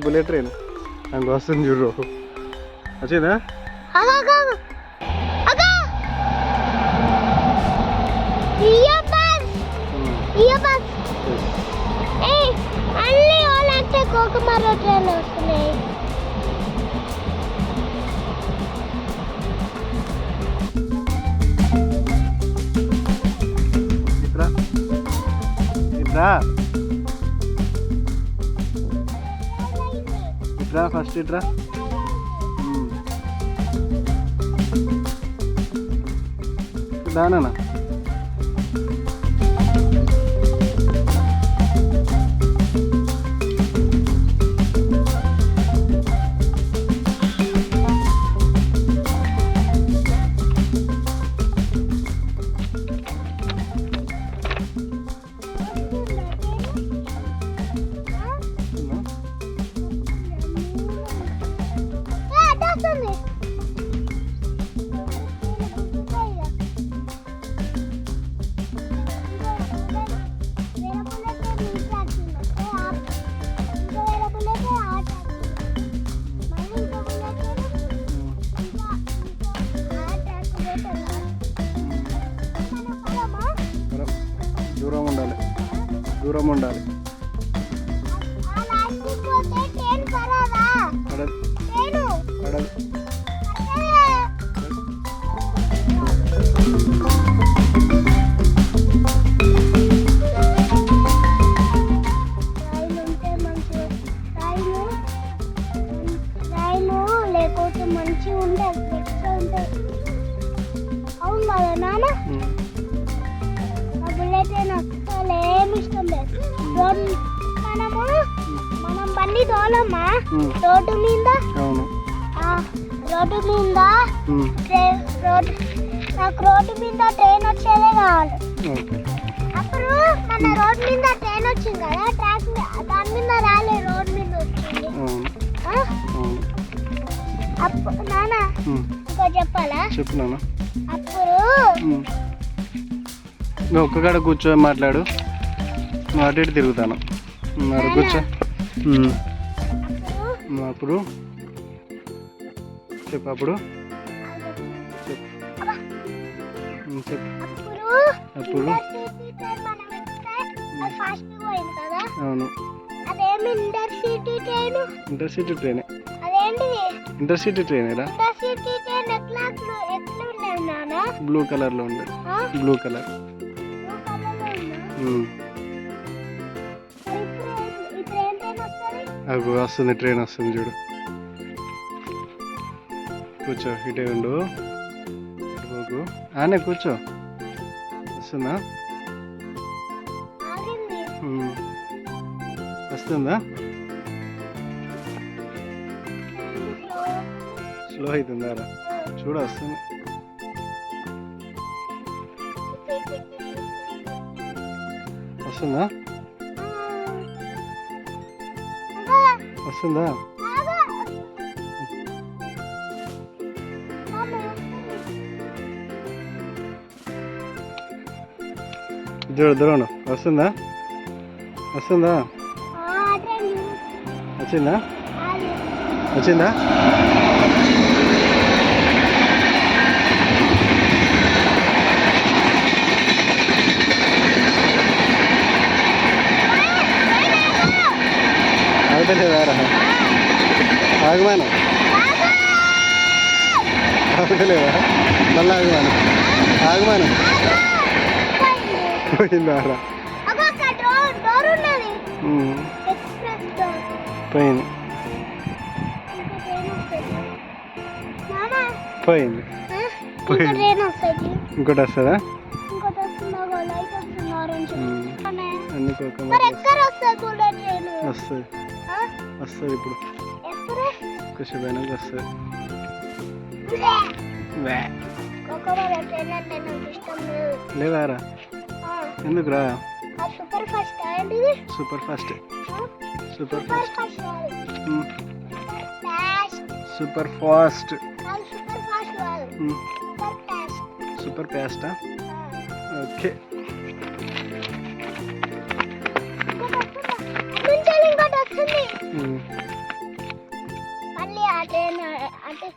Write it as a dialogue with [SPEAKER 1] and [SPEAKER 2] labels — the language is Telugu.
[SPEAKER 1] బుల్లెట్ ట్రైన్ నాకు వస్తుంది చూడు. వచ్చిందా?
[SPEAKER 2] కోకమరో ట్రైన్ వస్తున్నాయి.
[SPEAKER 1] ఇట్రా ఇట్రా ఇట్రా ఫస్ట్ ఇట్రా. దానా దూరం ఉండాలి.
[SPEAKER 2] లేకపోతే మంచిగా ఉంటుంది. అవును కదా నాన్న? బుల్లెట్ ట్రైన్ అసలు ఏమి ఇష్టం లేదు. మనం బండి తోలమ్మా రోడ్డు మీద. రోడ్డు మీద నాకు రోడ్డు మీద ట్రైన్ వచ్చేదే కావాలి. అప్పుడు మన రోడ్డు మీద ట్రైన్ వచ్చింది కదా, ట్రాక్ దాని మీద రాలే, రోడ్డు మీద వచ్చింది. అప్పుడు నాన్న ఇంకో చెప్పాలా?
[SPEAKER 1] చెప్పు నాన్న.
[SPEAKER 2] అప్పుడు
[SPEAKER 1] నువ్వు ఒక్కగాడ కూర్చొని మాట్లాడు, నువ్వు అటు ఇటు తిరుగుతాను. మరి కూర్చో. అప్పుడు చెప్పు. అప్పుడు చెప్పు. అప్పుడు అవును,
[SPEAKER 2] అదేమి ఇంటర్సిటీ ట్రైన్.
[SPEAKER 1] Intercity train.
[SPEAKER 2] అదేంటిది?
[SPEAKER 1] ఇంటర్సిటీ ట్రైన్ రా.
[SPEAKER 2] ఇంటర్సిటీ ట్రైన్ ఎట్లా ఉండేది నాన్న?
[SPEAKER 1] బ్లూ కలర్ లో ఉంది. Blue colour. అగు వస్తుంది, ట్రైన్ వస్తుంది చూడు. కూర్చో, ఇటే ఉండు, పోకు. ఆనే కూర్చో. వస్తుందా? వస్తుందా? స్లో అవుతుందా రా? చూడ వస్తుంది. వస్తుందా? వస్తుందా? చూడు దూరం. వస్తుందా? వస్తుందా? వచ్చిందా? వచ్చిందా? ఆగలేదా? ఆగమాను. ఆగలేదా? మళ్ళీ ఆగమాను. ఆగమాను. పోయిందా? పోయింది. పోయింది. ఇంకోటి వస్తుందా? అన్ని వస్తుంది. వస్తుంది ఇప్పుడు కొంచెం వెనక్కి వస్తుంది. లేదారా? ఎందుకురా? Super fast. Super fast. Super fast. Super ఫాస్టా? ఓకే.
[SPEAKER 2] ఆ ట్రైన్ అంటే